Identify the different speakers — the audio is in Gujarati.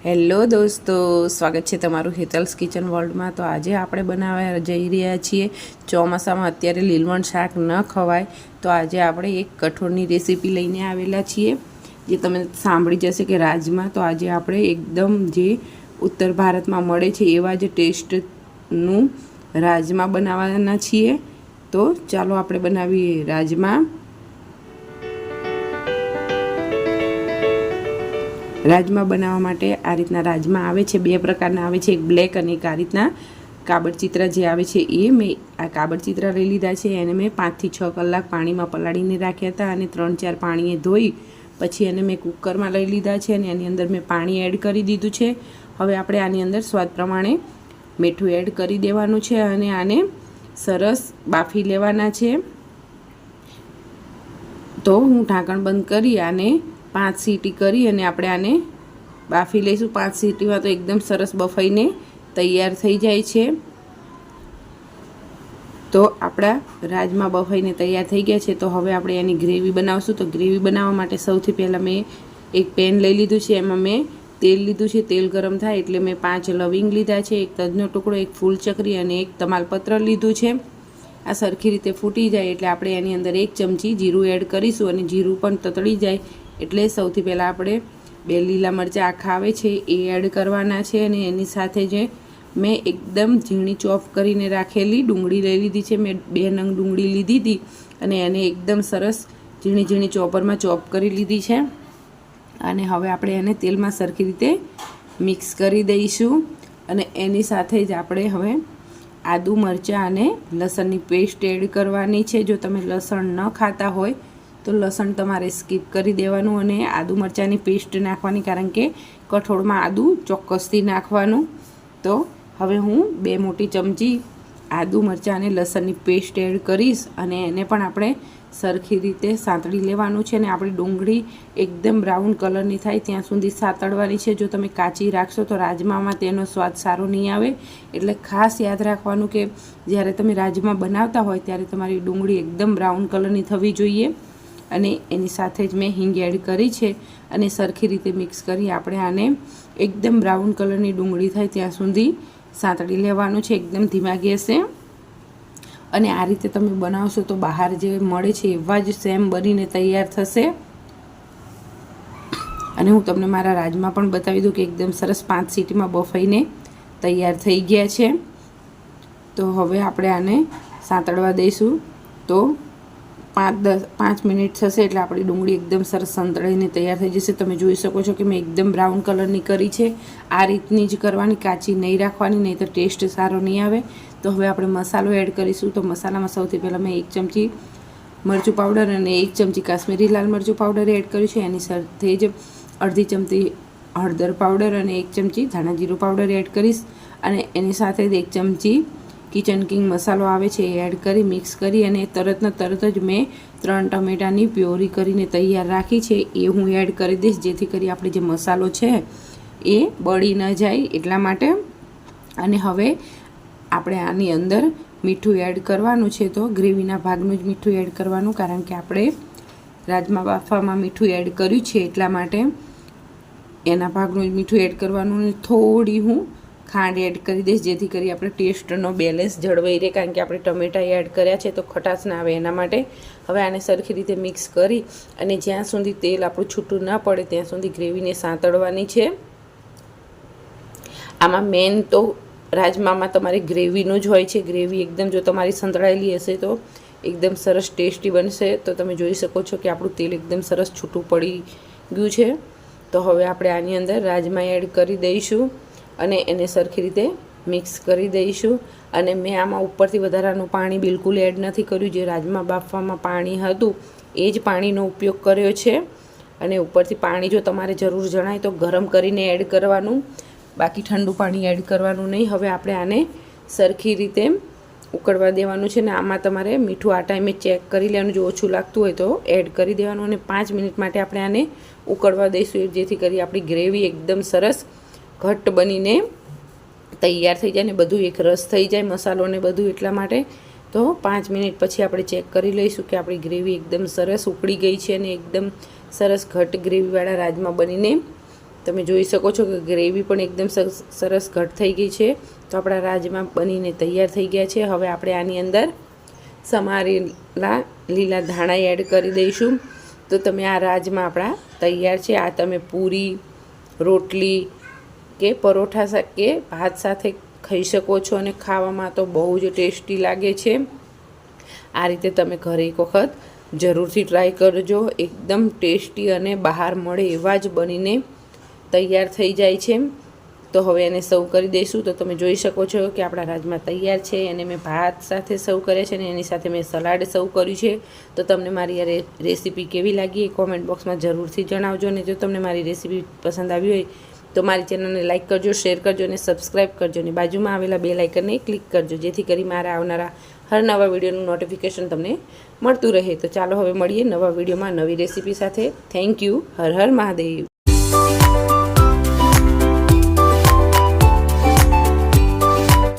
Speaker 1: હેલો દોસ્તો, સ્વાગત છે તમારું હેતલ્સ કિચન વર્લ્ડમાં। તો આજે આપણે બનાવવા જઈ રહ્યા છીએ ચોમાસામાં અત્યારે લીલવણ શાક ન ખવાય, તો આજે આપણે એક કઠોળની રેસીપી લઈને આવેલા છીએ, જે તમે સાંભળી જશે કે રાજમા। તો આજે આપણે એકદમ જે ઉત્તર ભારતમાં મળે છે એવા જ ટેસ્ટનું રાજમા બનાવવાના છીએ। તો ચાલો આપણે બનાવીએ રાજમા। રાજમા બનાવવા માટે આ રીતના રાજમા આવે છે, બે પ્રકારના આવે છે, એક બ્લેક અને એક આ રીતના કાબડ ચિત્રા જે આવે છે એ। મેં આ કાબડ ચિત્રા લઈ લીધા છે, એને મેં 5 થી 6 કલાક પાણીમાં પલાળીને રાખ્યા હતા અને 3-4 પાણીએ ધોઈ પછી એને મેં કુકરમાં લઈ લીધા છે અને એની અંદર મેં પાણી એડ કરી દીધું છે। હવે આપણે આની અંદર સ્વાદ પ્રમાણે મીઠું એડ કરી દેવાનું છે અને આને સરસ બાફી લેવાના છે। તો હું ઢાંકણ બંધ કરી આને 5 સીટી કરી અને આપણે આને બાફી લઈશું। 5 સીટીમાં તો એકદમ સરસ બફાઈને તૈયાર થઈ જાય છે। તો આપણા રાજમા બફાઈને તૈયાર થઈ ગયા છે। તો હવે આપણે એની ગ્રેવી બનાવશું। તો ગ્રેવી બનાવવા માટે સૌથી પહેલાં મેં એક પેન લઈ લીધું છે, એમાં મેં તેલ લીધું છે। તેલ ગરમ થાય એટલે મેં 5 લવિંગ લીધા છે, એક તજનો ટુકડો, એક ફૂલ ચક્રી અને એક તમાલપત્ર લીધું છે। આ સરખી રીતે ફૂટી જાય એટલે આપણે એની અંદર 1 ચમચી જીરું એડ કરીશું અને જીરું પણ તતડી જાય એટલે સૌથી પહેલાં આપણે 2 લીલા મરચાં આખા આવે છે એ એડ કરવાના છે અને એની સાથે જે મેં એકદમ ઝીણી ચોપ કરીને રાખેલી ડુંગળી લઈ લીધી છે। મેં 2 નંગ ડુંગળી લીધી હતી અને એને એકદમ સરસ ઝીણી ઝીણી ચોપરમાં ચોપ કરી લીધી છે અને હવે આપણે એને તેલમાં સરખી રીતે મિક્સ કરી દઈશું અને એની સાથે જ આપણે હવે આદુ મરચાં અને લસણની પેસ્ટ એડ કરવાની છે। જો તમે લસણ ન ખાતા હોય તો લસણ તમારે સ્કીપ કરી દેવાનું અને આદુ મરચાંની પેસ્ટ નાખવાની, કારણ કે કઠોળમાં આદુ ચોક્કસથી નાખવાનું। તો હવે હું 2 મોટી ચમચી આદુ મરચાં અને લસણની પેસ્ટ એડ કરીશ અને એને પણ આપણે સરખી રીતે સાંતળી લેવાનું છે અને આપણી ડુંગળી એકદમ બ્રાઉન કલરની થાય ત્યાં સુધી સાંતળવાની છે। જો તમે કાચી રાખશો તો રાજમામાં તેનો સ્વાદ સારો નહીં આવે, એટલે ખાસ યાદ રાખવાનું કે જ્યારે તમે રાજમા બનાવતા હોય ત્યારે તમારી ડુંગળી એકદમ બ્રાઉન કલરની થવી જોઈએ। અને એની સાથે જ મેં હિંગ એડ કરી છે અને સરખી રીતે મિક્સ કરી આપણે આને એકદમ બ્રાઉન કલરની ડુંગળી થાય ત્યાં સુધી સાંતળી લેવાનું છે એકદમ ધીમા ગેસે। અને આ રીતે તમે બનાવશો તો બહાર જે મળે છે એવા જ સેમ બનીને તૈયાર થશે। અને હું તમને મારા રાજમા પણ બતાવી દઉં કે એકદમ સરસ 5 સીટીમાં બફાઈને તૈયાર થઈ ગયા છે। તો હવે આપણે આને સાંતળવા દઈશું। તો 5 મિનિટ થશે એટલે આપણી ડુંગળી એકદમ સરસ સંતળાઈને તૈયાર થઈ જશે। તમે જોઈ શકો છો કે મેં એકદમ બ્રાઉન કલરની કરી છે। આ રીતની જ કરવાની, કાચી નહીં રાખવાની, નહીં તો ટેસ્ટ સારો નહીં આવે। તો હવે આપણે મસાલો એડ કરીશું। તો મસાલામાં સૌથી પહેલાં મેં 1 ચમચી મરચું પાવડર અને 1 ચમચી કાશ્મીરી લાલ મરચું પાવડર એડ કર્યું છે। એની સાથે જ અડધી ચમચી હળદર પાવડર અને 1 ચમચી ધાણા જીરું પાવડર એડ કરીશ અને એની સાથે જ 1 ચમચી કિચન કિંગ મસાલો આવે છે એ એડ કરી મિક્સ કરી અને તરત જ મેં 3 ટમેટાની પ્યોરી કરીને તૈયાર રાખી છે એ હું એડ કરી દઈશ, જેથી કરી આપણે જે મસાલો છે એ બળી ન જાય એટલા માટે। અને હવે આપણે આની અંદર મીઠું એડ કરવાનું છે। તો ગ્રેવીના ભાગનું જ મીઠું એડ કરવાનું, કારણ કે આપણે રાજમા બાફવામાં મીઠું એડ કર્યું છે એટલા માટે એના ભાગનું જ મીઠું એડ કરવાનું અને થોડી હું ખાંડ એડ કરી દઈશ, જેથી કરી આપણે ટેસ્ટનો બેલેન્સ જળવાઈ રહે, કારણ કે આપણે ટમેટા એડ કર્યા છે તો ખટાશ ના આવે એના માટે। હવે આને સરખી રીતે મિક્સ કરી અને જ્યાં સુધી તેલ આપણું છૂટું ના પડે ત્યાં સુધી ગ્રેવીને સાંતળવાની છે। આમાં મેન તો રાજમામાં તમારી ગ્રેવીનું જ હોય છે। ગ્રેવી એકદમ જો તમારી સંતળાયેલી હશે તો એકદમ સરસ ટેસ્ટી બનશે। તો તમે જોઈ શકો છો કે આપણું તેલ એકદમ સરસ છૂટું પડી ગયું છે। તો હવે આપણે આની અંદર રાજમા એડ કરી દઈશું અને એને સરખી રીતે મિક્સ કરી દઈશું। અને મેં આમાં ઉપરથી વધારાનું પાણી બિલકુલ એડ નથી કર્યું, જે રાજમા બાફવામાં પાણી હતું એ જ પાણીનો ઉપયોગ કર્યો છે। અને ઉપરથી પાણી જો તમારે જરૂર જણાય તો ગરમ કરીને એડ કરવાનું, બાકી ઠંડુ પાણી એડ કરવાનું નહીં। હવે આપણે આને સરખી રીતે ઉકળવા દેવાનું છે ને આમાં તમારે મીઠું આ ટાઈમે ચેક કરી લેવાનું, જો ઓછું લાગતું હોય તો એડ કરી દેવાનું અને 5 મિનિટ માટે આપણે આને ઉકળવા દઈશું, જેથી કરી આપણી ગ્રેવી એકદમ સરસ ઘટ્ટ બનીને તૈયાર થઈ જાય ને બધું એક રસ થઈ જાય મસાલો ને બધું, એટલા માટે। તો 5 મિનિટ પછી આપણે ચેક કરી લઈશું કે આપણી ગ્રેવી એકદમ સરસ ઉકળી ગઈ છે અને એકદમ સરસ ઘટ્ટ ગ્રેવીવાળા રાજમા બનીને તમે જોઈ શકો છો કે ગ્રેવી પણ એકદમ સરસ ઘટ થઈ ગઈ છે. તો આપણા રાજમા બનીને તૈયાર થઈ ગયા છે. હવે આપણે આની અંદર સમારેલા લીલા ધાણા એડ કરી દઈશું. તો તમે આ રાજમા આપણા તૈયાર છે. આ તમે પૂરી, રોટલી કે પરોઠા કે ભાત સાથે ખાઈ શકો છો અને ખાવામાં તો બહુ જ ટેસ્ટી લાગે છે. આ રીતે તમે ઘરે એક વખત જરૂરથી ટ્રાય કરજો. એકદમ ટેસ્ટી અને બહાર મળે એવા જ બનીને તૈયાર થઈ જાય છે. તો હવે એને સર્વ કરી દઈશું. તો તમે જોઈ શકો છો કે આપણા રાજમા તૈયાર છે. અને મેં ભાત સાથે સર્વ કર્યા છે અને એની સાથે મેં સલાડ સર્વ કર્યું છે. તો તમને મારી આ રેસીપી કેવી લાગી એ કોમેન્ટ બોક્સમાં જરૂરથી જણાવજો. અને જો તમને મારી રેસીપી પસંદ આવી હોય તો મારી ચેનલને લાઇક કરજો, શેર કરજો અને સબસ્ક્રાઈબ કરજો. અને બાજુમાં આવેલા બેલ આઇકનને ક્લિક કરજો, જેથી કરી મારા આવનારા હર નવા વિડીયોનું નોટિફિકેશન તમને મળતું રહે. તો ચાલો હવે મળીએ નવા વિડીયોમાં નવી રેસીપી સાથે. Thank you. હર હર મહાદેવ.